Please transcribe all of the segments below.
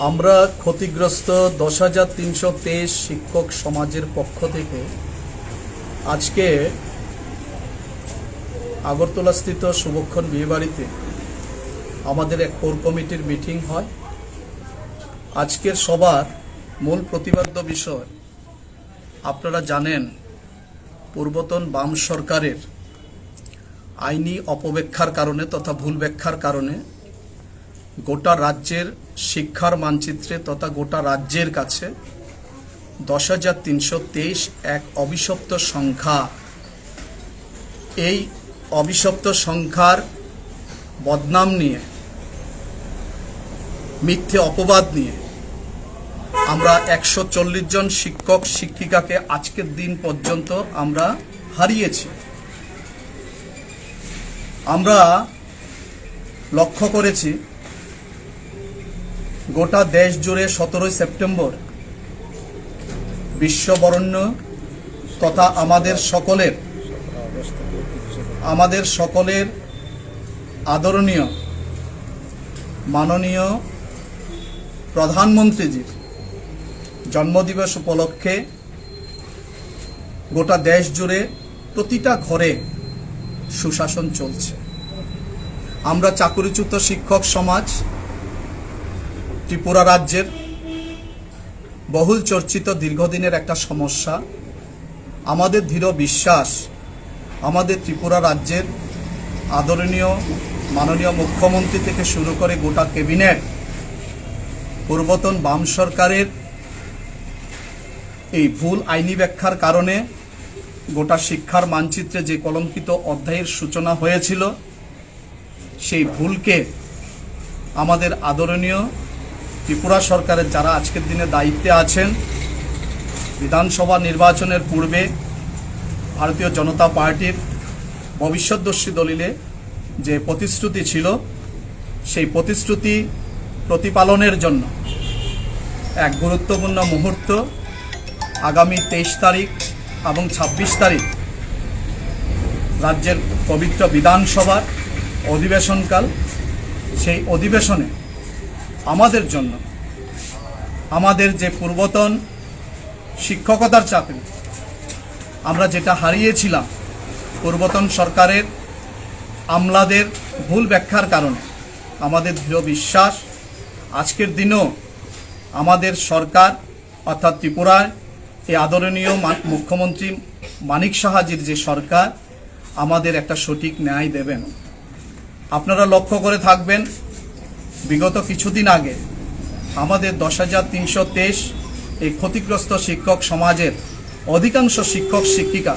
আমরা ক্ষতিগ্রস্ত 10,323 শিক্ষক সমাজের পক্ষ থেকে আজকে আগরতলাস্থিত শুভক্ষণ বিয়েবাড়িতে আমাদের এক কোর কমিটির মিটিং হয়। আজকের সবার মূল প্রতিপাদ্য বিষয়, আপনারা জানেন পূর্বতন বাম সরকারের আইনি অপব্যাখ্যার কারণে তথা ভুল ব্যাখ্যার কারণে গোটা রাজ্যের শিক্ষার মানচিত্রে তথা গোটা রাজ্যের কাছে 10,323 এক অভিশপ্ত সংখ্যা। এই অভিশপ্ত সংখ্যার বদনাম নিয়ে, মিথ্যে অপবাদ নিয়ে আমরা 140 জন শিক্ষক শিক্ষিকাকে আজকের দিন পর্যন্ত আমরা হারিয়েছি। আমরা লক্ষ্য করেছি গোটা দেশ জুড়ে 17 সেপ্টেম্বর বিশ্ববরেণ্য তথা আমাদের সকলের আদরণীয় মাননীয় প্রধানমন্ত্রীজির জন্মদিবস উপলক্ষে গোটা দেশ জুড়ে প্রতিটা ঘরে সুশাসন চলছে। আমরা চাকরিচ্যুত শিক্ষক সমাজ ত্রিপুরা রাজ্যের বহুল চর্চিত দীর্ঘদিনের একটা সমস্যা। আমাদের দৃঢ় বিশ্বাস আমাদের ত্রিপুরা রাজ্যের আদরণীয় মাননীয় মুখ্যমন্ত্রী থেকে শুরু করে গোটা ক্যাবিনেট পূর্বতন বাম সরকারের এই ভুল আইনি ব্যাখ্যার কারণে গোটা শিক্ষার মানচিত্রে যে কলঙ্কিত অধ্যায়ের সূচনা হয়েছিল, সেই ভুলকে আমাদের আদরণীয় ত্রিপুরা সরকারের যারা আজকের দিনে দায়িত্বে আছেন, বিধানসভা নির্বাচনের পূর্বে ভারতীয় জনতা পার্টির ভবিষ্যৎদর্শী দলিলে যে প্রতিশ্রুতি ছিল, সেই প্রতিশ্রুতি প্রতিপালনের জন্য এক গুরুত্বপূর্ণ মুহূর্ত আগামী 23 তারিখ এবং 26 তারিখ রাজ্যের পবিত্র বিধানসভার অধিবেশনকাল। সেই অধিবেশনে আমাদের জন্য আমাদের যে পূর্বতন শিক্ষকতার চাকরি আমরা যেটা হারিয়েছিলাম পূর্বতন সরকারের আমলাদের ভুল ব্যাখ্যার কারণে, আমাদের দৃঢ় বিশ্বাস আজকের দিনেও আমাদের সরকার অর্থাৎ ত্রিপুরার এই আদরণীয় মুখ্যমন্ত্রী মানিক সাহাজির যে সরকার আমাদের একটা সঠিক ন্যায় দেবেন। আপনারা লক্ষ্য করে থাকবেন, বিগত কিছুদিন আগে আমাদের 10,323 এই ক্ষতিগ্রস্ত শিক্ষক সমাজের অধিকাংশ শিক্ষক শিক্ষিকা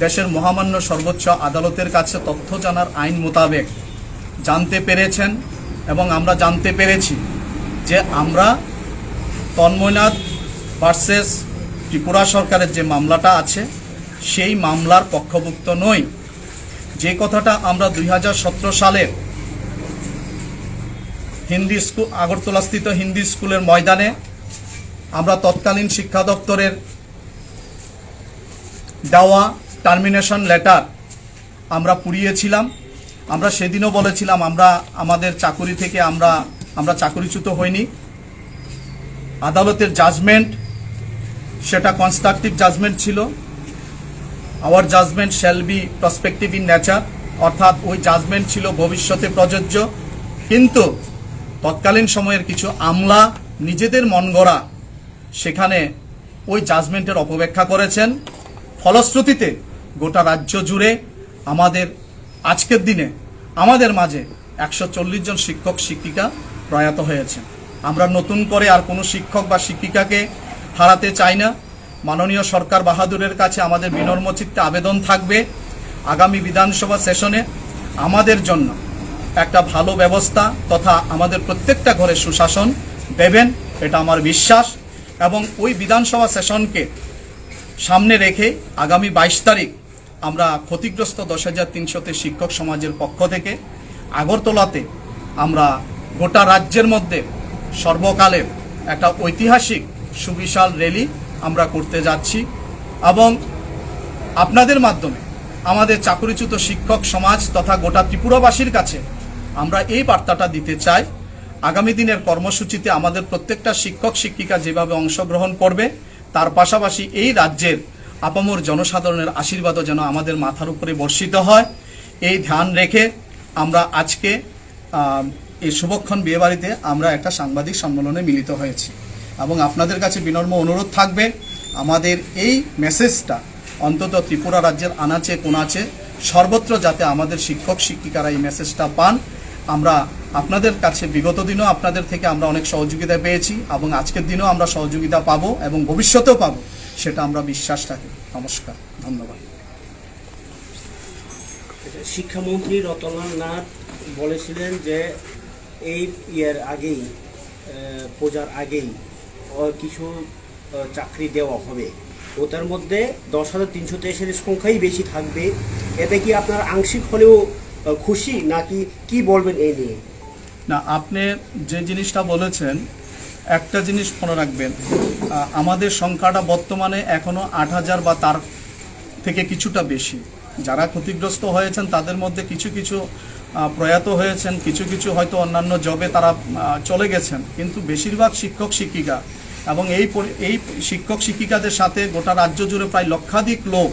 দেশের মহামান্য সর্বোচ্চ আদালতের কাছে তথ্য জানার আইন মোতাবেক জানতে পেরেছেন এবং আমরা জানতে পেরেছি যে আমরা তন্ময়নাথ ভার্সেস ত্রিপুরা সরকারের যে মামলাটা আছে সেই মামলার পক্ষভুক্ত নই। যে কথাটা আমরা 2017 সালের হিন্দি স্কুল আগরতলাস্থিত হিন্দি স্কুলের ময়দানে আমরা তৎকালীন শিক্ষা দপ্তরের দেওয়া টার্মিনেশন লেটার আমরা পুড়িয়েছিলাম। আমরা সেদিনও বলেছিলাম আমরা আমাদের চাকুরি থেকে আমরা চাকুরিচ্যুত হইনি। আদালতের জাজমেন্ট সেটা কনস্ট্রাকটিভ জাজমেন্ট ছিল। Our judgment shall be prospective in nature, অর্থাৎ ওই জাজমেন্ট ছিল ভবিষ্যতে প্রযোজ্য। কিন্তু তৎকালীন সময়ের কিছু আমলা নিজেদের মন গড়া সেখানে ওই জাজমেন্টের অপব্যাখ্যা করেছেন। ফলশ্রুতিতে গোটা রাজ্য জুড়ে আমাদের আজকের দিনে আমাদের মাঝে 140 জন শিক্ষক শিক্ষিকা প্রয়াত হয়েছে। আমরা নতুন করে আর কোনো শিক্ষক বা শিক্ষিকাকে হারাতে চাই না। মাননীয় সরকার বাহাদুরের কাছে আমাদের বিনম্র চিত্তে আবেদন থাকবে, আগামী বিধানসভা সেশনে আমাদের জন্য একটা ভালো ব্যবস্থা তথা আমাদের প্রত্যেকটা ঘরে সুশাসন দেবেন, এটা আমার বিশ্বাস। এবং ওই বিধানসভা সেশনকে সামনে রেখে আগামী 22 তারিখ আমরা ক্ষতিগ্রস্ত 10,300 শিক্ষক সমাজের পক্ষ থেকে আগরতলাতে আমরা গোটা রাজ্যের মধ্যে সর্বকালের একটা ঐতিহাসিক সুবিশাল র্যালি আমরা করতে যাচ্ছি এবং আপনাদের মাধ্যমে আমাদের চাকরিচ্যুত শিক্ষক সমাজ তথা গোটা ত্রিপুরাবাসীর কাছে আমরা এই বার্তাটা দিতে চাই, আগামী দিনের কর্মসূচিতে আমাদের প্রত্যেকটা শিক্ষক শিক্ষিকা যেভাবে অংশগ্রহণ করবে, তার পাশাপাশি এই রাজ্যের আপামর জনসাধারণের আশীর্বাদও যেন আমাদের মাথার উপরে বর্ষিত হয়, এই ধ্যান রেখে আমরা আজকে এই শুভক্ষণ বিয়েবাড়িতে আমরা একটা সাংবাদিক সম্মেলনে মিলিত হয়েছি। এবং আপনাদের কাছে বিনম্র অনুরোধ থাকবে, আমাদের এই মেসেজটা অন্তত ত্রিপুরা রাজ্যের আনাচে কোনাচে সর্বত্র যাতে আমাদের শিক্ষক শিক্ষিকারা এই মেসেজটা পান। আমরা আপনাদের কাছে বিগত দিনও আপনাদের থেকে আমরা অনেক সহযোগিতা পেয়েছি এবং আজকের দিনেও আমরা সহযোগিতা পাবো এবং ভবিষ্যতেও পাবো, সেটা আমরা বিশ্বাস রাখি। নমস্কার, ধন্যবাদ। শিক্ষামন্ত্রী রতনলাল নাথ বলেছিলেন যে এই ইয়ের আগেই, পূজার আগেই কিছু চাকরি দেওয়া হবে, ওটার মধ্যে 10,323 সংখ্যাই বেশি থাকবে। এতে কি আপনার আংশিক হলেও খুশি নাকি কি বলবেন এই নিয়ে? না, আপনি যে জিনিসটা বলেছেন একটা জিনিস মনে রাখবেন, আমাদের সংখ্যাটা বর্তমানে এখনো 8,000 বা তার থেকে কিছুটা বেশি। যারা ক্ষতিগ্রস্ত হয়েছেন তাদের মধ্যে কিছু কিছু প্রয়াত হয়েছেন, কিছু কিছু হয়তো অন্যান্য জবে তারা চলে গেছেন, কিন্তু বেশিরভাগ শিক্ষক শিক্ষিকা এবং এই শিক্ষক শিক্ষিকাদের সাথে গোটা রাজ্য জুড়ে প্রায় লক্ষাধিক লোক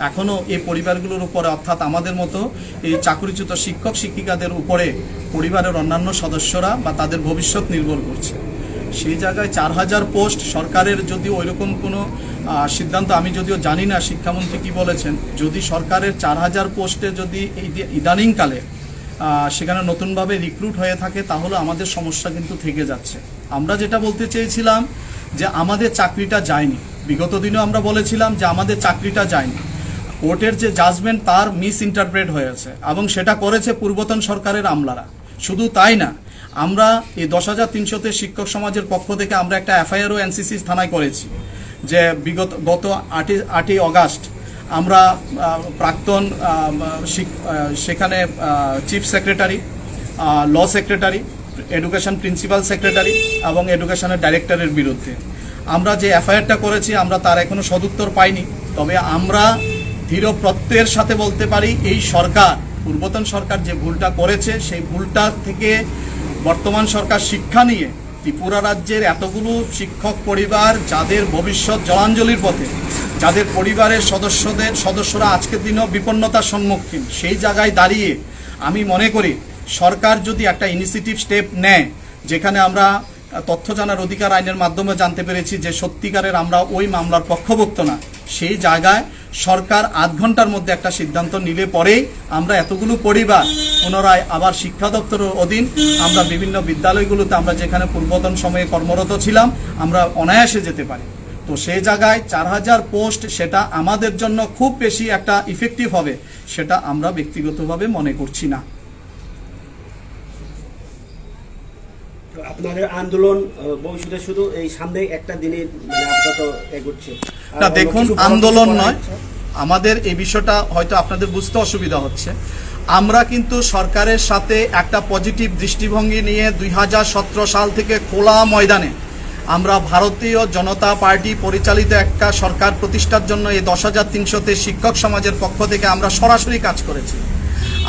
এখনও এই পরিবারগুলোর উপরে, অর্থাৎ আমাদের মতো এই চাকরিচ্যুত শিক্ষক শিক্ষিকাদের উপরে পরিবারের অন্যান্য সদস্যরা বা তাদের ভবিষ্যৎ নির্ভর করছে। সেই জায়গায় 4,000 পোস্ট সরকারের যদি ওইরকম কোনো সিদ্ধান্ত, আমি যদিও জানি না শিক্ষামন্ত্রী কি বলেছেন, যদি সরকারের 4,000 পোস্টে যদি এই ইদানিংকালে সেখানে নতুনভাবে রিক্রুট হয়ে থাকে তাহলে আমাদের সমস্যা কিন্তু থেকে যাচ্ছে। আমরা যেটা বলতে চেয়েছিলাম যে আমাদের চাকরিটা যায়নি, বিগত দিনেও আমরা বলেছিলাম যে আমাদের চাকরিটা যায়নি। কোর্টের যে জাজমেন্ট তার মিস ইন্টারপ্রেট হয়েছে এবং সেটা করেছে পূর্বতন সরকারের আমলারা। শুধু তাই না, আমরা এই 10,300-তে শিক্ষক সমাজের পক্ষ থেকে আমরা একটা এফআইআরও এনসিসি থানায় করেছি যে গত 8ই অগাস্ট আমরা প্রাক্তন সেখানে চিফ সেক্রেটারি, ল সেক্রেটারি, এডুকেশন প্রিন্সিপাল সেক্রেটারি এবং এডুকেশনের ডাইরেক্টরের বিরুদ্ধে আমরা যে এফআইআরটা করেছি, আমরা তার এখনো সদুত্তর পাইনি। তবে আমরা দৃঢ় প্রত্যয়ের সাথে বলতে পারি এই সরকার, পূর্বতন সরকার যে ভুলটা করেছে সেই ভুলটা থেকে বর্তমান সরকার শিক্ষা নিয়ে ত্রিপুরা রাজ্যের এতগুলো শিক্ষক পরিবার যাদের ভবিষ্যৎ জলাঞ্জলির পথে, যাদের পরিবারের সদস্যরা আজকের দিনেও বিপন্নতার সম্মুখীন, সেই জায়গায় দাঁড়িয়ে আমি মনে করি সরকার যদি একটা ইনিশিয়েটিভ স্টেপ নেয়, যেখানে আমরা তথ্য জানার অধিকার আইনের মাধ্যমে জানতে পেরেছি যে সত্যিকারের আমরা ওই মামলার পক্ষভুক্ত না, সেই জায়গায় সরকার 8 ঘন্টার মধ্যে একটা সিদ্ধান্ত নিলে পরেই আমরা এতগুলো পরিবার পুনরায় আবার শিক্ষা দপ্তরের অধীন আমরা বিভিন্ন বিদ্যালয়গুলোতে আমরা যেখানে পূর্বতন সময়ে কর্মরত ছিলাম আমরা অনায়াসে যেতে পারি। তো সেই জায়গায় 4,000 পোস্ট সেটা আমাদের জন্য খুব বেশি একটা ইফেক্টিভ হবে সেটা আমরা ব্যক্তিগতভাবে মনে করছি না। আপনাদের আন্দোলন ভবিষ্যতে শুধু এই সামনে একটা দিনে আপাতত এগোচ্ছে না? দেখুন, আন্দোলন নয়, আমাদের এই বিষয়টা হয়তো আপনাদের বুঝতে অসুবিধা হচ্ছে। আমরা কিন্তু সরকারের সাথে একটা পজিটিভ দৃষ্টিভঙ্গি নিয়ে 2017 সাল থেকে খোলা ময়দানে আমরা ভারতীয় জনতা পার্টি পরিচালিত একটা সরকার প্রতিষ্ঠার জন্য এই 10,300-তে শিক্ষক সমাজের পক্ষ থেকে আমরা সরাসরি কাজ করেছি।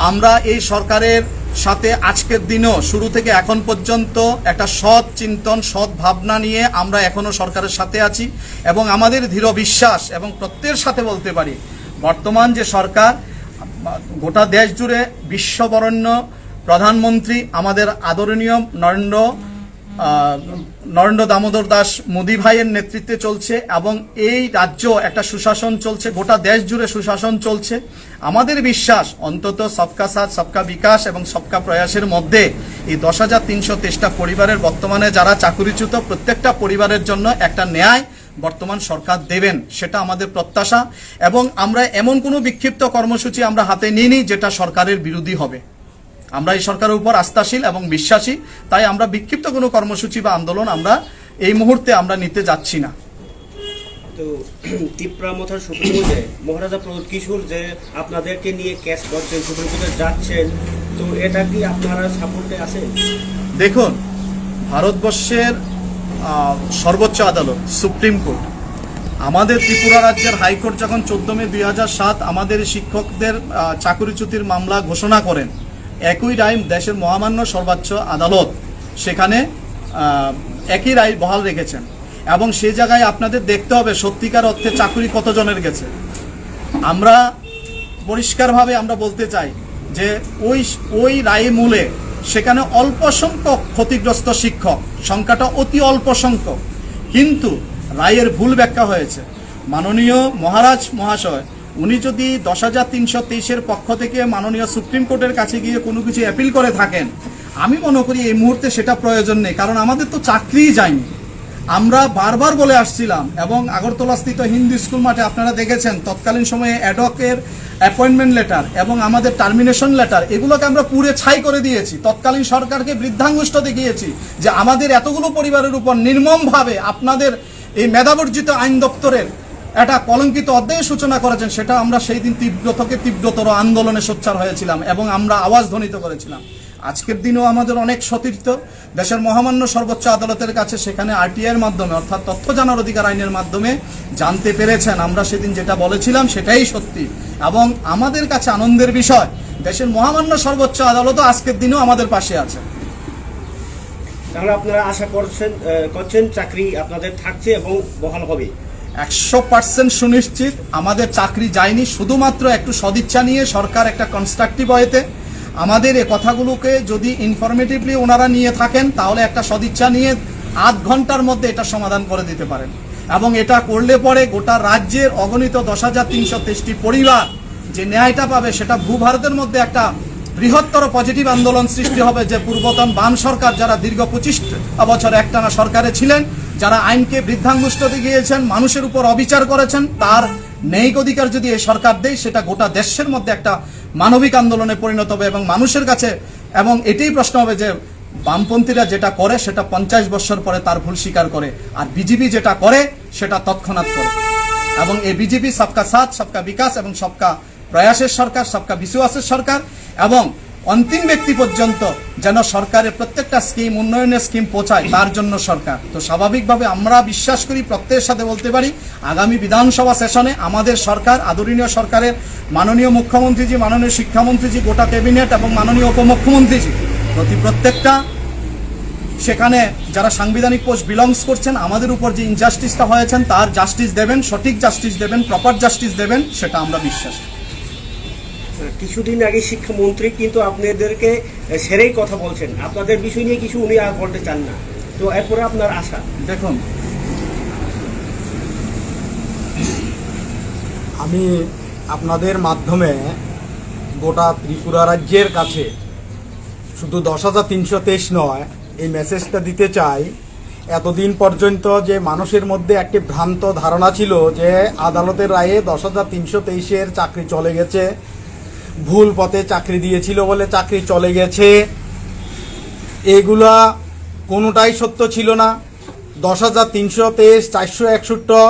আমরা এই সরকারের সাথে আজকের দিনও শুরু থেকে এখন পর্যন্ত একটা সৎ চিন্তন, সৎ ভাবনা নিয়ে আমরা এখনো সরকারের সাথে আছি এবং আমাদের দৃঢ় বিশ্বাস এবং প্রত্যয়ের সাথে বলতে পারি বর্তমান যে সরকার গোটা দেশ জুড়ে বিশ্ববরেণ্য প্রধানমন্ত্রী আমাদের আদরণীয় নরেন্দ্র দামোদর দাস মোদী ভাইয়ের নেতৃত্বে চলছে এবং এই রাজ্য একটা সুশাসন চলছে, গোটা দেশ জুড়ে সুশাসন চলছে। আমাদের বিশ্বাস অন্তত সবকা সাথ সবকা বিকাশ এবং সবকা প্রয়াসের মধ্যে এই 10,323টা পরিবারের বর্তমানে যারা চাকুরিচ্যুত প্রত্যেকটা পরিবারের জন্য একটা ন্যায় বর্তমান সরকার দেবেন, সেটা আমাদের প্রত্যাশা। এবং আমরা এমন কোনো বিক্ষিপ্ত কর্মসূচি আমরা হাতে নিইনি যেটা সরকারের বিরোধী হবে। আমরা এই সরকারের উপর আস্থাশীল এবং বিশ্বাসী, তাই আমরা বিক্ষিপ্ত কোনো কর্মসূচি বা আন্দোলন আমরা এই মুহূর্তে আমরা নিতে যাচ্ছি না। তো ত্রিপুরা মথার সুপ্রিম কোর্টে মহারাজা প্রবোধ কিশোর যে আপনাদেরকে নিয়ে কেস করছেন, সুপ্রিম কোর্টে যাচ্ছেন, তো এটা কি আপনারা সাপোর্টে আছেন? দেখুন, ভারতবর্ষের সর্বোচ্চ আদালত সুপ্রিম কোর্ট আমাদের ত্রিপুরা রাজ্যের হাইকোর্ট যখন 14 মে 2007 আমাদের শিক্ষকদের চাকরিচ্যুতির মামলা ঘোষণা করেন, একই টাইম দেশের মহামান্য সর্বোচ্চ আদালত সেখানে একই রায় বহাল রেখেছেন। এবং সে জায়গায় আপনাদের দেখতে হবে সত্যিকার অর্থে চাকরি কতজনের গেছে। আমরা পরিষ্কারভাবে আমরা বলতে চাই যে ওই রায় মূলে সেখানে অল্প সংখ্যক ক্ষতিগ্রস্ত শিক্ষক, সংখ্যাটা অতি অল্প সংখ্যক, কিন্তু রায়ের ভুল ব্যাখ্যা হয়েছে। মাননীয় মহারাজ মহাশয় উনি যদি 10,323-এর পক্ষ থেকে মাননীয় সুপ্রিম কোর্টের কাছে গিয়ে কোনো কিছু অ্যাপিল করে থাকেন, আমি মনে করি এই মুহূর্তে সেটা প্রয়োজন নেই, কারণ আমাদের তো চাকরিই যায়নি। আমরা বারবার বলে আসছিলাম, এবং আগরতলাস্থিত হিন্দু স্কুল মাঠে আপনারা দেখেছেন তৎকালীন সময়ে অ্যাডহকের অ্যাপয়েন্টমেন্ট লেটার এবং আমাদের টার্মিনেশন লেটার, এগুলোকে আমরা পুড়ে ছাই করে দিয়েছি। তৎকালীন সরকারকে বৃদ্ধাঙ্গুষ্ঠ দেখিয়েছি যে আমাদের এতগুলো পরিবারের উপর নির্মমভাবে আপনাদের এই মেধাবর্জিত আইন দপ্তরের একটা কলঙ্কিত অধ্যায়ের সূচনা করেছেন। সেটা আমরা সেই দিন তীব্র থেকে তীব্রতর আন্দোলনে সোচ্চার হয়েছিলাম এবং আমরা আওয়াজ ধ্বনিত করেছিলাম। আজকের দিনেও আমাদের অনেক সতীর্থ দেশের মহামান্য সর্বোচ্চ আদালতের কাছে সেখানে আরটিআইয়ের মাধ্যমে অর্থাৎ তথ্য জানার অধিকার আইনের মাধ্যমে জানতে পেরেছেন আমরা সেদিন যেটা বলেছিলাম সেটাই সত্যি। এবং আমাদের কাছে আনন্দের বিষয় দেশের মহামান্য সর্বোচ্চ আদালতও আজকের দিনেও আমাদের পাশে আছে। তাহলে আপনারা আশা করছেন চাকরি আপনাদের থাকছে এবং বহাল হবে? 100% সুনিশ্চিত আমাদের চাকরি যায়নি। শুধুমাত্র একটু সদিচ্ছা নিয়ে সরকার একটা কনস্ট্রাকটিভ ওয়েতে আমাদের এই কথাগুলোকে যদি ইনফরমেটিভলি ওনারা নিয়ে থাকেন, তাহলে একটা সদিচ্ছা নিয়ে আধ ঘন্টার মধ্যে এটা সমাধান করে দিতে পারেন। এবং এটা করলে পরে গোটা রাজ্যের অগণিত 10,323টি পরিবার যে ন্যায়টা পাবে, সেটা ভূভারতের মধ্যে একটা বৃহত্তর পজিটিভ আন্দোলন সৃষ্টি হবে। যে পূর্বতন বাম সরকার যারা দীর্ঘ 25 বছর একটানা সরকারে ছিলেন, যারা আইনকে বৃদ্ধাঙ্গুষ্ঠ দিয়েছেন, মানুষের উপর অবিচার করেছেন, তার ন্যায়িক অধিকার যদি এই সরকার দেয়, সেটা গোটা দেশের মধ্যে একটা মানবিক আন্দোলনে পরিণত হবে এবং মানুষের কাছে। এবং এটাই প্রশ্ন হবে যে বামপন্থীরা যেটা করে সেটা 50 বছর পরে তার ভুল স্বীকার করে, আর বিজেপি যেটা করে সেটা তৎক্ষণাৎ করে। এবং এই বিজেপি সবকা সাথ সবকা বিকাশ এবং সবকা প্রয়াসের সরকার, সবকা বিশ্বাসের সরকার, এবং অন্তিম ব্যক্তি পর্যন্ত যেন সরকারের প্রত্যেকটা স্কিম, উন্নয়নের স্কিম পৌঁছায়, তার জন্য সরকার। তো স্বাভাবিকভাবে আমরা বিশ্বাস করি, প্রত্যেকের সাথে বলতে পারি, আগামী বিধানসভা সেশনে আমাদের সরকার, আদরণীয় সরকারের মাননীয় মুখ্যমন্ত্রীজি, মাননীয় শিক্ষামন্ত্রীজি, গোটা ক্যাবিনেট এবং মাননীয় উপমুখ্যমন্ত্রীজি প্রত্যেকটা সেখানে যারা সাংবিধানিক পোস্ট বিলংস করছেন, আমাদের উপর যে ইনজাস্টিসটা হয়েছেন তার জাস্টিস দেবেন, সঠিক জাস্টিস দেবেন, প্রপার জাস্টিস দেবেন, সেটা আমরা বিশ্বাস করি। কিছুদিন আগে শিক্ষামন্ত্রী কিন্তু আপনাদেরকে সেরেই কথা বলছেন, আপনাদের বিষয় নিয়ে কিছু উনি আর বলতে চান না, তো এরপরে আপনার আশা? দেখুন, আমি আপনাদের মাধ্যমে গোটা ত্রিপুরা রাজ্যের কাছে শুধু 10,323 নয়, এই মেসেজটা দিতে চাই। এতদিন পর্যন্ত যে মানুষের মধ্যে একটি ভ্রান্ত ধারণা ছিল যে আদালতের রায়ে 10,323-এর চাকরি চলে গেছে, ভুল পথে চাকরি দিয়েছিল বলে চাকরি চলে গেছে, এগুলা কোনোটাই সত্য ছিল না। 10,323, 461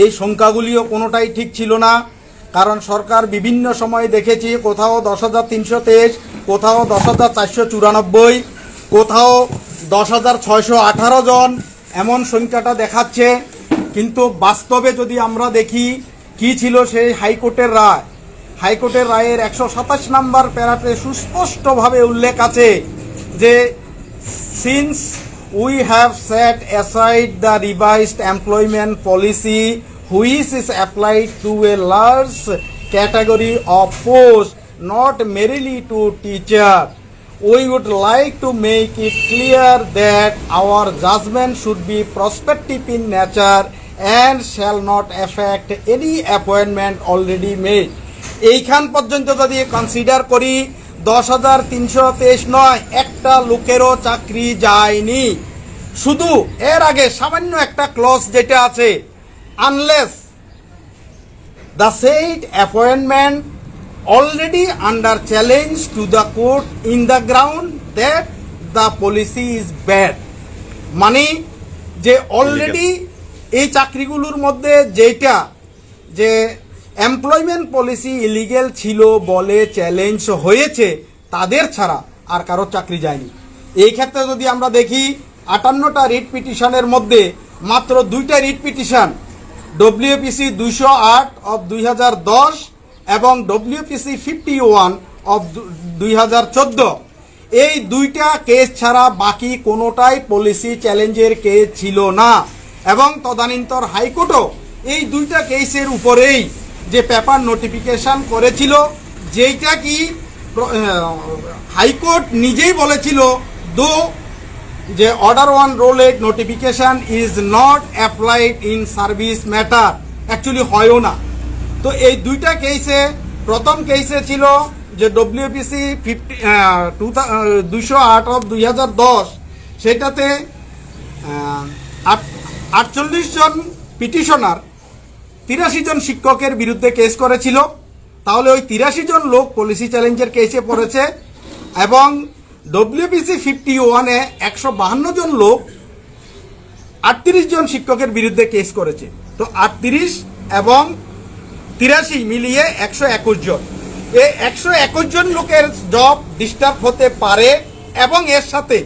এই সংখ্যাগুলিও কোনোটাই ঠিক ছিল না। কারণ সরকার বিভিন্ন সময় দেখেছি কোথাও 10,323, কোথাও 10,494, কোথাও 10,618 জন এমন সংখ্যাটা দেখাচ্ছে। কিন্তু বাস্তবে যদি আমরা দেখি কি ছিল সেই হাইকোর্টের রায়, হাইকোর্টের রায়ের 127 নম্বর প্যারাতে সুস্পষ্টভাবে উল্লেখ আছে যে since we have set aside the revised employment policy which is applied to a large category of post not merely to teacher, we would like to make it clear that our judgment should be prospective in nature and shall not affect any appointment already made. এইখান পর্যন্ত যদি consider করি 10,323 নয়, একটা লোকেরও চাকরি যায়নি। শুধু এর আগে সামান্য একটা ক্লজ যেটা আছে, unless the said appointment already under challenge to the court in the ground that the policy is bad, মানে যে অলরেডি এই চাকরিগুলোর মধ্যে যেটা যে এমপ্লয়মেন্ট পলিসি ইলিগেল ছিল বলে চ্যালেঞ্জ হয়েছে, তাদের ছাড়া আর কারো চাকরি যায়নি। এই ক্ষেত্রে যদি আমরা দেখি 58টা রিট পিটিশনের মধ্যে মাত্র 2টা রিট পিটিশন WPC 208 অফ 2010 এবং WPC 51 অফ 2014, এই দুইটা কেস ছাড়া বাকি কোনোটাই পলিসি চ্যালেঞ্জের কেস ছিল না, এবং তদানীন্তর হাইকোর্টও এই দুইটা কেসের উপরেই যে পেপার নোটিফিকেশন করেছিল, যেইটা কি হাইকোর্ট নিজেই বলেছিল দো যে order 1 rule 8 notification is not applied in service matter, actually হয়ও না। তো এই দুইটা কেসে, প্রথম কেসে ছিল যে ডব্লিউপিসি 208/2010, সেটাতে 48 জন পিটিশনার 83 জন শিক্ষকের বিরুদ্ধে কেস করেছিল। তাহলে ওই 83 জন লোক পলিসি চ্যালেঞ্জের কেসে পড়েছে, এবং ডব্লিউপিসি 51-এ 152 জন লোক 38 জন শিক্ষকের বিরুদ্ধে কেস করেছে। তো 38 এবং 83 মিলিয়ে 121 জন। এই 121 জন লোকের জব ডিস্টার্ব হতে পারে, এবং এর সাথে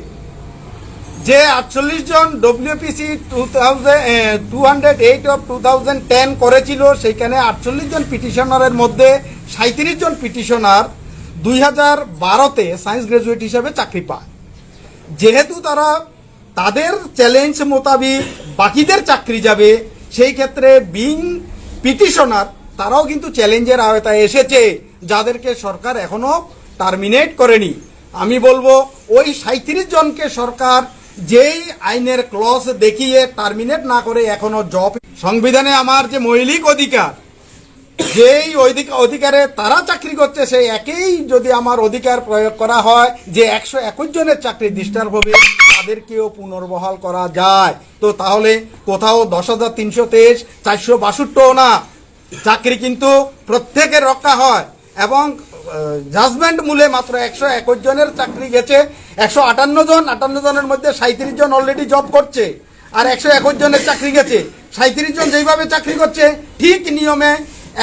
যে 48 জন ডব্লিউপিসি 208/2010 করেছিল, সেইখানে 48 জন পিটিশনারের মধ্যে 37 জন পিটিশনার 2012-তে সায়েন্স গ্রাজুয়েট হিসাবে চাকরি পায়। যেহেতু তারা তাদের চ্যালেঞ্জ মোতাবিক বাকিদের চাকরি যাবে, সেই ক্ষেত্রে বিং পিটিশনার তারাও কিন্তু চ্যালেঞ্জের আওতায় এসেছে, যাদেরকে সরকার এখনো টার্মিনেট করেনি। আমি বলবো ওই 37 জনকে সরকার যেই আইনের ক্লজ দেখিয়ে টার্মিনেট না করে এখনো জব, সংবিধানে আমার যে মৌলিক অধিকার, যেই অধিকারে তারা চাকরি করছে, সেই একই যদি আমার অধিকার প্রয়োগ করা হয় যে 121 জনের চাকরি ডিস্টার্ব হবে, তাদেরকেও পুনর্বহাল করা যায়। তো তাহলে কোথাও 10,323, 462 না, চাকরি কিন্তু প্রত্যেকের রক্ষা হয়, এবং জাজমেন্ট মূলে মাত্র 121 জনের চাকরি গেছে। 158 জনের মধ্যে 37 জন অলরেডি জব করছে, আর 121 জনের চাকরি গেছে। 37 জন যেইভাবে চাকরি করছে, ঠিক নিয়মে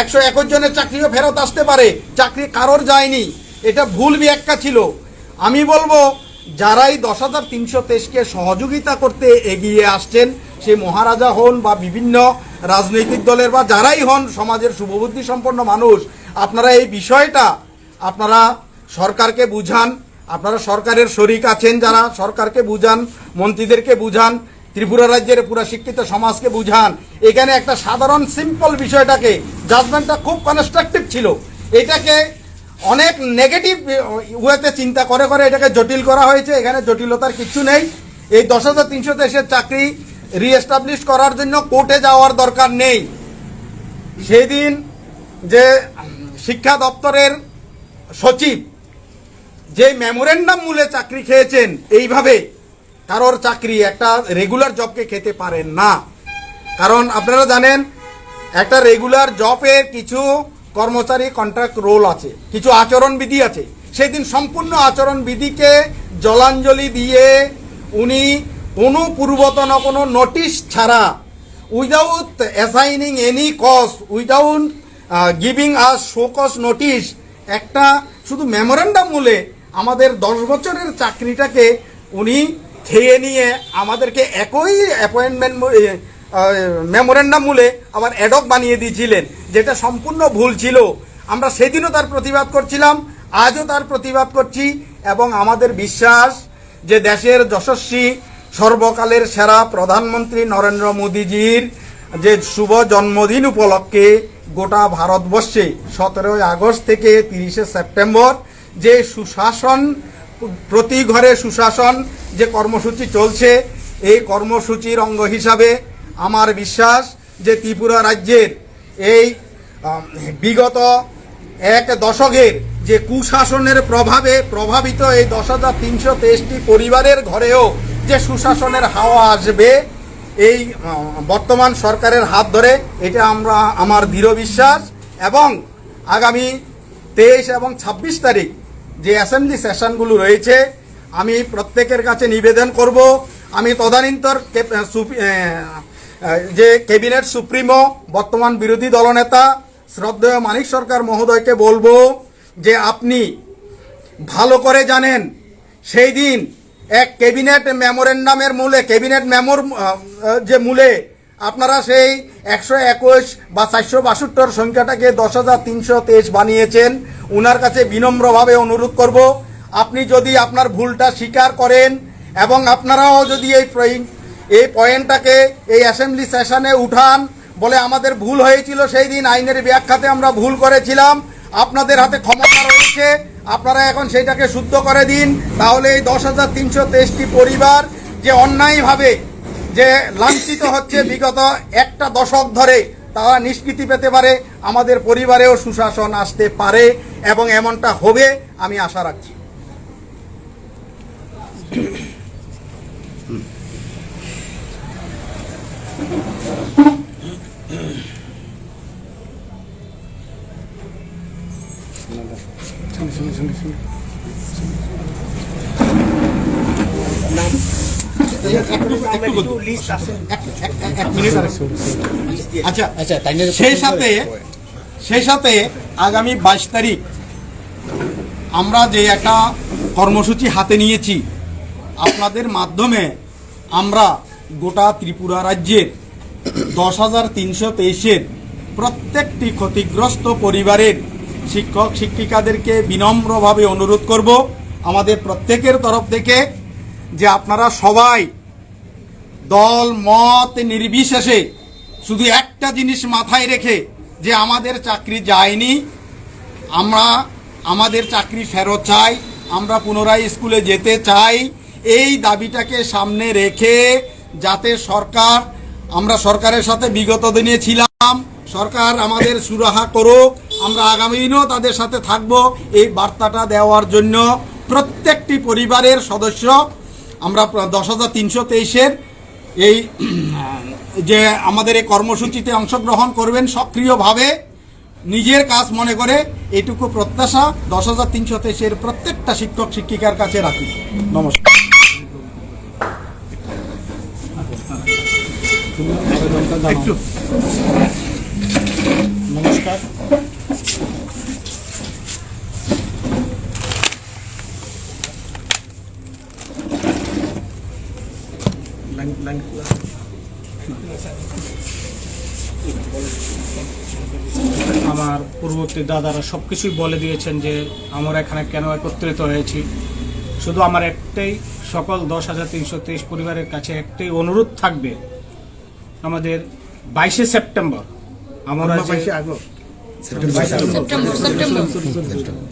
121 জনের চাকরিও ফেরত আসতে পারে, চাকরি কারোর যায়নি, এটা ভুল ব্যাখ্যা ছিল। আমি বলবো যারাই 10,323-কে সহযোগিতা করতে এগিয়ে আসছেন, সে মহারাজা হন বা বিভিন্ন রাজনৈতিক দলের বা যারাই হন, সমাজের শুভবুদ্ধি সম্পন্ন মানুষ, আপনারা এই বিষয়টা আপনারা সরকারকে বুঝান। আপনারা সরকারের শরিক আছেন, যারা সরকারকে বুঝান, মন্ত্রীদেরকে বুঝান, ত্রিপুরা রাজ্যের পুরা শিক্ষিত সমাজকে বুঝান। এখানে একটা সাধারণ সিম্পল বিষয়টাকে, জাজমেন্টটা খুব কনস্ট্রাকটিভ ছিল, এটাকে অনেক নেগেটিভ ওয়েতে চিন্তা করে করে এটাকে জটিল করা হয়েছে। এখানে জটিলতার কিছু নেই। এই 10,323-এর চাকরি রিএস্টাবলিশ করার জন্য কোর্টে যাওয়ার দরকার নেই। সেই দিন যে শিক্ষা দপ্তরের সচিব যে মেমোরেন্ডাম মূলে চাকরি খেয়েছেন, এইভাবে কারোর চাকরি একটা রেগুলার জবকে খেতে পারেন না। কারণ আপনারা জানেন একটা রেগুলার জবের কিছু কর্মচারী কন্ট্রাক্ট রোল আছে, কিছু আচরণবিধি আছে। সেদিন সম্পূর্ণ আচরণবিধিকে জলাঞ্জলি দিয়ে উনি কোনো পূর্বতন কোনো নোটিশ ছাড়া, without assigning any cause, without giving us show cause notice, একটা শুধু মেমোরেন্ডাম মূলে আমাদের 10 বছরের চাকরিটাকে উনি খেয়ে নিয়ে আমাদেরকে একই অ্যাপয়েন্টমেন্ট মেমোরেন্ডাম মূলে আবার অ্যাডক বানিয়ে দিয়েছিলেন, যেটা সম্পূর্ণ ভুল ছিল। আমরা সেদিনও তার প্রতিবাদ করছিলাম, আজও তার প্রতিবাদ করছি, এবং আমাদের বিশ্বাস যে দেশের যশস্বী সর্বকালের সেরা প্রধানমন্ত্রী নরেন্দ্র মোদীজির যে শুভ জন্মদিন উপলক্ষে গোটা ভারতবর্ষে 17 আগস্ট থেকে 30 সেপ্টেম্বর যে সুশাসন, প্রতি ঘরে সুশাসন যে কর্মসূচি চলছে, এই কর্মসূচির অঙ্গ হিসাবে আমার বিশ্বাস যে ত্রিপুরা রাজ্যের এই বিগত এক দশকের যে কুশাসনের প্রভাবে প্রভাবিত এই 10,323টি পরিবারের ঘরেও যে সুশাসনের হাওয়া আসবে এই বর্তমান সরকারের হাত ধরে, এটা আমার দৃঢ় বিশ্বাস। এবং আগামী 23 এবং 26 তারিখ যে অ্যাসেম্বলি সেশনগুলো রয়েছে, আমি প্রত্যেকের কাছে নিবেদন করব, আমি তদানীন্তর যে ক্যাবিনেট সুপ্রিমো বর্তমান বিরোধী দলনেতা শ্রদ্ধেয় মানিক সরকার মহোদয়কে বলবো যে আপনি ভালো করে জানেন সেই দিন এক ক্যাবিনেট মেমোরেন্ডামের মূলে, ক্যাবিনেট মেমোর যে মূলে আপনারা সেই 121 বা 462 সংখ্যাটাকে 10,323 বানিয়েছেন। উনার কাছে বিনম্রভাবে অনুরোধ করব আপনি যদি আপনার ভুলটা স্বীকার করেন এবং আপনারাও যদি এই পয়েন্টটাকে এই অ্যাসেম্বলি সেশনে উঠান, বলে আমাদের ভুল হয়েছিল, সেই দিন আইনের ব্যাখ্যাতে আমরা ভুল করেছিলাম, আপনাদের হাতে ক্ষমতা রয়েছে, আপনারা এখন সেইটাকে শুদ্ধ করে দিন। তাহলে এই 10,323টি পরিবার যে অন্যায়ভাবে যে লাঞ্ছিত হচ্ছে বিগত একটা দশক ধরে, তারা নিষ্কৃতি পেতে পারে, আমাদের পরিবারেও সুশাসন আসতে পারে এবং এমনটা হবে আমি আশা রাখছি। আচ্ছা, সেই সাথে আগামী 22 তারিখ আমরা যে একটা কর্মসূচি হাতে নিয়েছি, আপনাদের মাধ্যমে আমরা গোটা ত্রিপুরা রাজ্যের 10,323-এর প্রত্যেকটি ক্ষতিগ্রস্ত পরিবারের শিক্ষক শিক্ষিকাদেরকে বিনম্রভাবে অনুরোধ করব আমাদের প্রত্যেকের তরফ থেকে যে আপনারা সবাই দল মত নির্বিশেষে শুধু একটা জিনিস মাথায় রেখে যে আমাদের চাকরি যায়নি, আমরা আমাদের চাকরি ফেরত চাই, আমরা পুনরায় স্কুলে যেতে চাই, এই দাবিটাকে সামনে রেখে যাতে সরকার, আমরা সরকারের সাথে বিগত দিনে ছিলাম, সরকার আমাদের সুরাহা করুক, আমরা আগামী দিনেও তাদের সাথে থাকব, এই বার্তাটা দেওয়ার জন্য প্রত্যেকটি পরিবারের সদস্য আমরা 10,323-এর এই যে আমাদের এই কর্মসূচিতে অংশগ্রহণ করবেন সক্রিয়ভাবে, নিজের কাজ মনে করে, এইটুকু প্রত্যাশা 10,323-এর প্রত্যেকটা শিক্ষক শিক্ষিকার কাছে রাখি। নমস্কার। নমস্কার। আমার পূর্ববর্তী দাদারা সব কিছুই বলে দিয়েছেন যে আমরা এখানে কেন একত্রিত হয়েছি। শুধু আমার একটাই, সকল 10,323 পরিবারের কাছে একটাই অনুরোধ থাকবে, আমাদের 22শে সেপ্টেম্বর আমরা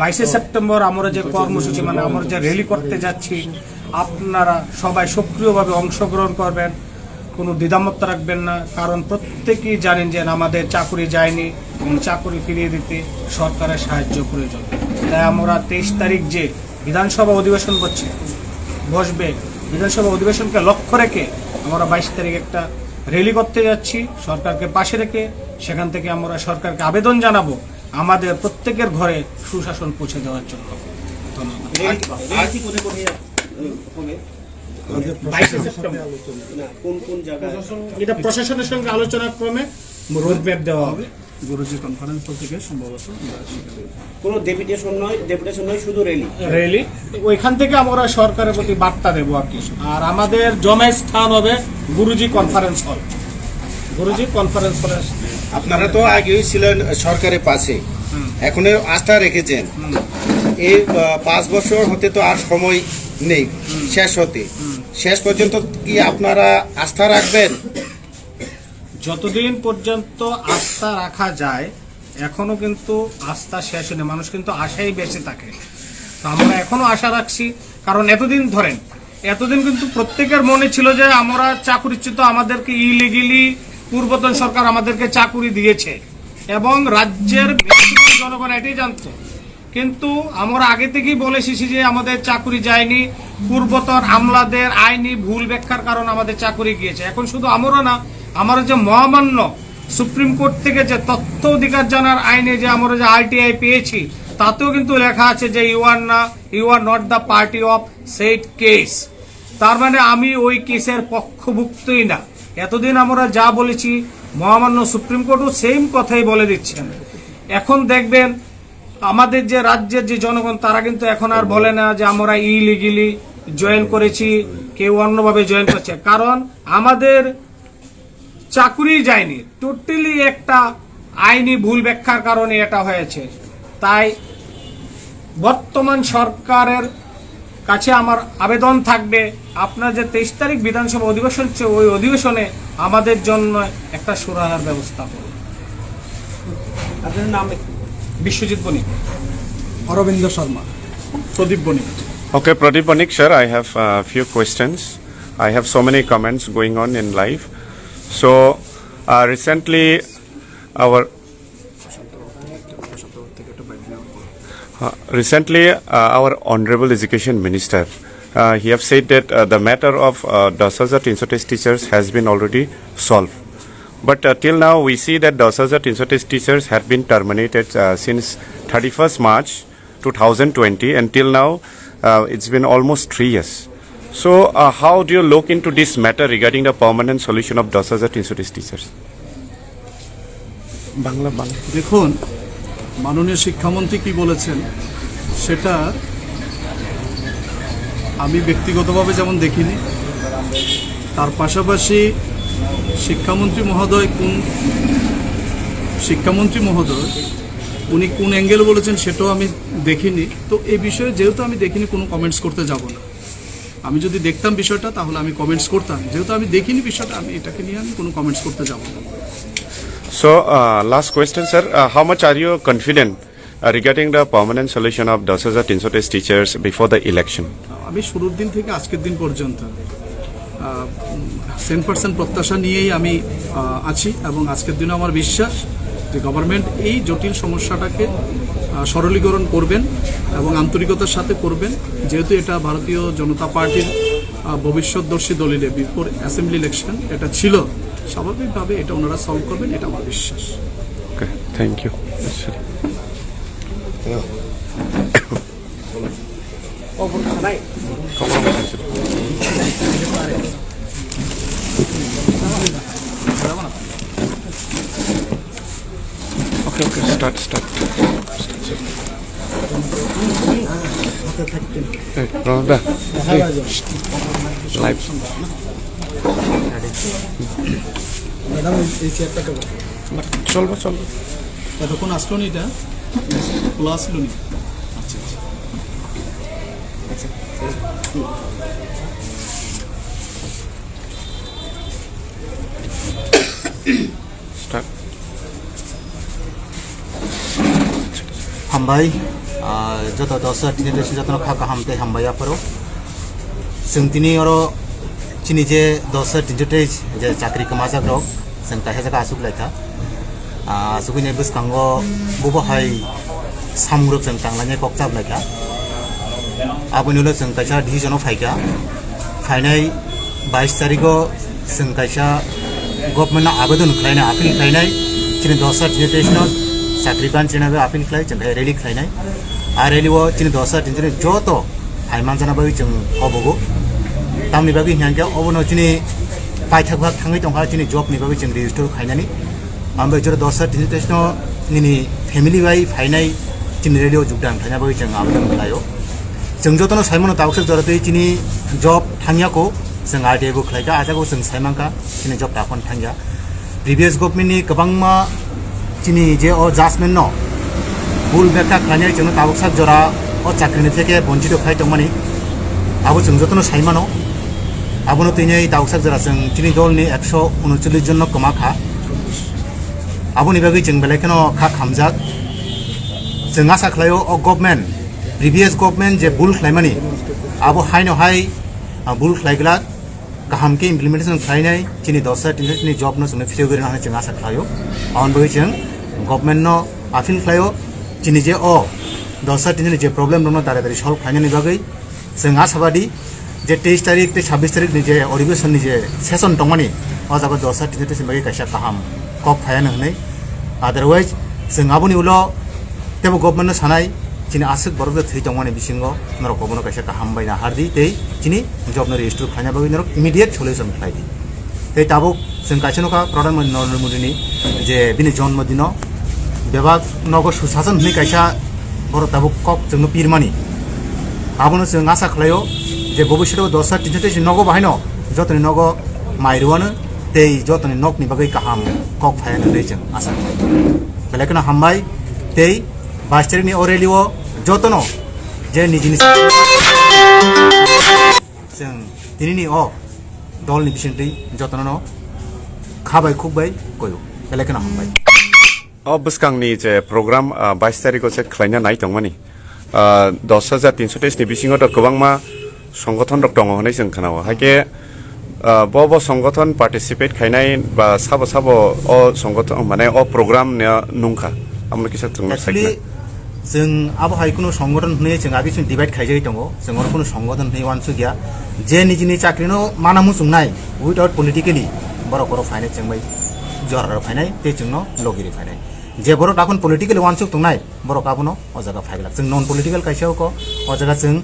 22শে সেপ্টেম্বর আমরা যে কর্মসূচি, মানে আমরা যে র্যালি করতে যাচ্ছি, আপনারা সবাই সক্রিয়ভাবে অংশগ্রহণ করবেন, কোনো দ্বিধামত রাখবেন না, কারণ প্রত্যেকেই জানেন যে আমাদের চাকরি যায়নি এবং চাকরি ফিরিয়ে দিতে সরকারের সাহায্য প্রয়োজন। তাই আমরা 23 তারিখ যে বিধানসভা অধিবেশন বসবে, বিধানসভা অধিবেশনকে লক্ষ্য রেখে আমরা 22 তারিখ একটা র্যালি করতে যাচ্ছি সরকারকে পাশে রেখে। সেখান থেকে আমরা সরকারকে আবেদন জানাবো আমাদের প্রত্যেকের ঘরে সুশাসন পৌঁছে দেওয়ার জন্য। এটা প্রশাসনের সঙ্গে আলোচনা ক্রমে রোডম্যাপ দেওয়া হবে। গুরুজি কনফারেন্স হল থেকে সম্ভবত কোনো ডেপুটেশন নয়, শুধু র্যালি। ওইখান থেকে আমরা সরকারের প্রতি বার্তা দেবো আর কি। আর আমাদের জমায়েত স্থান হবে গুরুজি কনফারেন্স হল। গুরুজি কনফারেন্স হলে আপনারা তো আগেই ছিলেন সরকারের পাশে, এখন আস্থা রেখেছেন, এই 5 বছর হতে তো আর সময় নেই শেষ হতে, শেষ পর্যন্ত কি আপনারা আস্থা রাখবেন? যতদিন পর্যন্ত আস্থা রাখা যায়, এখনো কিন্তু আস্থা শেষ হয়নি, মানুষ কিন্তু আশাই বেঁচে থাকে। তো আমরা এখনো আশা রাখছি, কারণ এতদিন কিন্তু প্রত্যেকের মনে ছিল যে আমরা চাকরিচ্যুত, আমাদেরকে ইলিগেলি পূর্বতন সরকার আমাদেরকে চাকরি দিয়েছে এবং রাজ্যের ম্যাক্সিমাম জনগণ এটাই জানত। কিন্তু আমরা আগে থেকেই বলে এসেছি যে আমাদের চাকরি যায়নি, পূর্বতন আমলাদের আইনি ভুল ব্যাখ্যার কারণ আমাদের চাকরি গিয়েছে। এখন শুধু আমরা না, আমরা যে মহামান্য সুপ্রিম কোর্ট থেকে যে তথ্য অধিকার জানার আইনে যে আমরা যে RTI পেয়েছি, তাতেও কিন্তু লেখা আছে যে you are not the party of set case. তার মানে আমি ওই কেসের পক্ষভুক্তই না। এতদিন আমরা যা বলেছি, মহামান্য সুপ্রিম কোর্টও সেম কথাই বলে দিচ্ছেন। এখন দেখবেন আমাদের যে রাজ্যের যে জনগণ, তারা কিন্তু এখন আর বলে না যে আমরা ইলিগেলি জয়েন করেছি, কেউ অন্যভাবে জয়েন করছে, কারণ আমাদের চাকরি যায়নি, টোটালি একটা আইনি ভুল ব্যাখ্যার কারণে এটা হয়েছে। তাই বর্তমান সরকারের কাছে আমার আবেদন থাকবে, আপনার যে 23 তারিখ বিধানসভা অধিবেশন হচ্ছে ওই অধিবেশনে আমাদের জন্য একটা সুরাহার ব্যবস্থা করুন। আপনার নাম একটু। বিশ্বজিৎ বণিক। অরবিন্দ শর্মা। প্রদীপ বণিক। Okay, Pradeep Panik, sir, I have a few questions. I have so many comments going on in live. So, recently, our Honorable Education Minister, he have said that the matter of 10,000 300 teachers has been already solved. But till now, we see that 10,000 300 teachers have been terminated since 31st March 2020, and till now, it's been almost 3 years. So, how do you look into this matter regarding the permanent solution of 10,000 300 teachers? দেখুন, মাননীয় শিক্ষামন্ত্রী কি বলেছেন সেটা আমি ব্যক্তিগতভাবে যেমন দেখিনি, তার পাশাপাশি শিক্ষামন্ত্রী মহোদয় উনি কোন অ্যাঙ্গেল বলেছেন সেটাও আমি দেখিনি। তো এই বিষয়ে যেহেতু আমি দেখিনি, কোনো কমেন্টস করতে যাব না। আমি যদি দেখতাম বিষয়টা তাহলে আমি কমেন্টস করতাম, যেহেতু আমি দেখিনি বিষয়টা, আমি এটাকে নিয়ে আমি কোনো কমেন্টস করতে যাব না। So, last question, sir. How much are you confident regarding the permanent solution of 10,000 300 teachers before the election? আমি শুরুর দিন থেকে আজকের দিন পর্যন্ত 100% প্রত্যাশা নিয়েই আমি আছি, এবং আজকের দিনও আমার বিশ্বাস যে গভর্নমেন্ট এই জটিল সমস্যাটাকে সরলীকরণ করবেন এবং আন্তরিকতার সাথে করবেন, যেহেতু এটা ভারতীয় জনতা পার্টির ভবিষ্যৎদর্শী দলিলে বিফোর অ্যাসেম্বলি ইলেকশন এটা ছিল, স্বাভাবিকভাবে এটা ওনারা সলভ করবেন, এটা আমার বিশ্বাস। Okay, thank you. Okay, start. Hey, Rhoda. Hey, live. চলবো এতক্ষণ আসলো নি, এটা খোলা আসলো নি। আচ্ছা Start. हामबाय जत 10 टिनि जतन खाका हामते हामबाया परो जोंतिनि अरो चिनि जे 10 टिनि जे चाकरी कमाजा ग्रक जों काहे जागा आसुक लायखा आसुकनि बसकांगो बुबो हाय सामग्रुप जों तांलाने ककजाब लायखा आबुनिलो जों कायसा डिभिजनाव फायका फायनाय 22 तारिखो जों कायसा गभर्नमेन्टआ आवेदन खालायनाय आपिल खालायनाय चिनि 10 टिनि चाकरी बान चिनाबे आपिल खालाय जों रेली खालायनाय आ रेलीओ चिनि 10 टिनि जत हायमान जाना बागै जों हबगो तामनि बागै हियानके अबनो चिनि पाइथाक भाग थाङै दंहा चिनि जबनि बागै जों रेजिस्टार खालायनानै आमफ्राय जर 10 टिनि निनि फेमिलि बाय फायनाय चिनि रेलीओ जुगदान थाना बागै जों आवेदन खालायो जों जतनो सायमनो दाउसक जरते चिनि जब थाङियाको जों आरटीआईबो खालायगा आजागो जों सायमांका चिनि जब ताखन थाङिया प्रिभियास गभर्नमेन्टनि गोबांमा चिनि जे ओ जाजमेन्ट न भुल बेखा खालायनाय जों ताबुकसाक जरा ओ चाकरिनि थेके बन्चित खाय दंमानि आबो जों जतनो सायमानो आबोनो तैनै ताबुकसाक जरा जों चिनि दलनि 139 जन कमाखा आबोनि बागै जों बेलायखनो खा खामजाक जों आसा खालायो ओ गभर्नमेन्ट प्रिभियास गभर्नमेन्ट जे भुल खालायमानि आबो हायनो हाय भुल खालायग्रा गाहामके इमप्लिमेन्टेसन खालायनाय चिनि 10 टिनि जब न जों फिरियो गरि जों आसा खालायो आन बागै जों गभर्नमेन्ट न आपिल खालायो चिनि जे ओ 10 टिनि जे प्रब्लेम दङ दारे सल्व खालायनायनि बागै जों आसाबादि जे 23 तारिख 26 तारिख नि जे अधिवेशननि जे सेसन दंमानि ओ जाबो 10 टिनि बागै कायसा गाहाम कप फायानो होनै अदरवाइज जों आबोनि उलो तेबो गभर्नमेन्ट सानाय चिनि आसक बरद थै दंमानि बिसिंगो नर कबनो कायसा गाहाम बायना हारदि तै चिनि जबनो रेजिस्टार खालायना बागै नर इमिडिएट सल्युशन खालायदि तै ताबो जों कायसानोका प्रधानमन्त्री नरेन्द्र मोदीनि जे बिनि जन्मदिन बेबाग नगो सुशासन होनै कायसा बर ताबो कप जोंनो पिरमानि आबोनो जों आसा खालायो जे भविष्यताव 10 टिनि नगो बाहायनो जतनि नगो माइरुआनो तै जतनि नकनि बागै गाहाम कक फायानो होनै जों आसा बेलायखनो हामबाय तै 22 तारिखनि अरेलिओ जतनो जे निजिनि जों दिनैनि दलनि बिसोरदै जतन खाबाय खुबबाय गयो बेलेखनो हामबाय बस्कांनि जे प्रग्राम 22 तारिखआव जे खालायना नाय दंमानि 10,323 नि बिसिङाव गोबां मा संगठन दङ होननाय जों खोनायो हाके बब संगठन पार्टिसिपेट खायनाय बा साबो अ संगठन माने अ प्रग्राम ने नुंखा आमनो किसा जों एक्चुअली जों आबहावाय कुनु संगठन होने जों आगे जों डिवाइड खायजाय दङ जों कुनु संगठन होने वानसु गैया जे निजिनि चाकरिनो मानामु सुंनाय उइदाउट पलिटिकली बर'खर फायनाय जों बै जहर फायनाय ते जोंनो लगिरि फायनाय जे बर' दाखुन पलिटिकल वानसु तंनाय बर' काबुनो अ जागा फायगला जों नन पलिटिकल कायसाव को अ जागा जों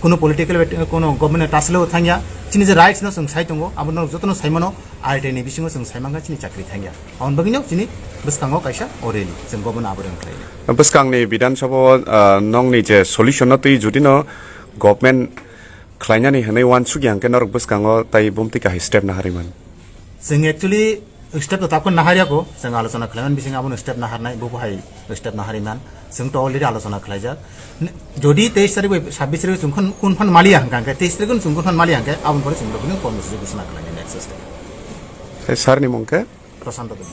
कुनु पलिटिकल कुनु गभर्नमेन्ट टासलो थांया चिनि जे राइट्स न जों साइ दङ आबनो जतनो साइमानो आरटीनि बिसिङाव जों साइमांगा चिनि चाकरि थांया अन बगिनो चिनि बस्कांगो कायसा अरेलि जों गभर्नमेन्ट आबोदन खालायो बस्कांनि बिधान सभायाव नंनि जे सल्युसन तै जुदिनो गभर्नमेन्ट खालायनानै होनाय वानसु गियानके नरक बस्कांगो ताइ बुमतिका स्टेप ना हारिमान जों एक्चुअली स्टेप तो तापन नाहारियाको जों आलोचना खालामनानै बिसिङ आबनो स्टेप नाहारनाय बुबहाय स्टेप नाहारिमान जों तो अलरेडी आलोचना खालायजा जदि 23 तारिख 26 तारिख जों कोन फन मालिया हंगांके 23 तारिख जों कोन फन मालिया हंके आबन परे जों लोगनो कर्मसुचि घोषणा खालायनाय नेक्स्ट स्टेप सारनि मुंके प्रशान्त देव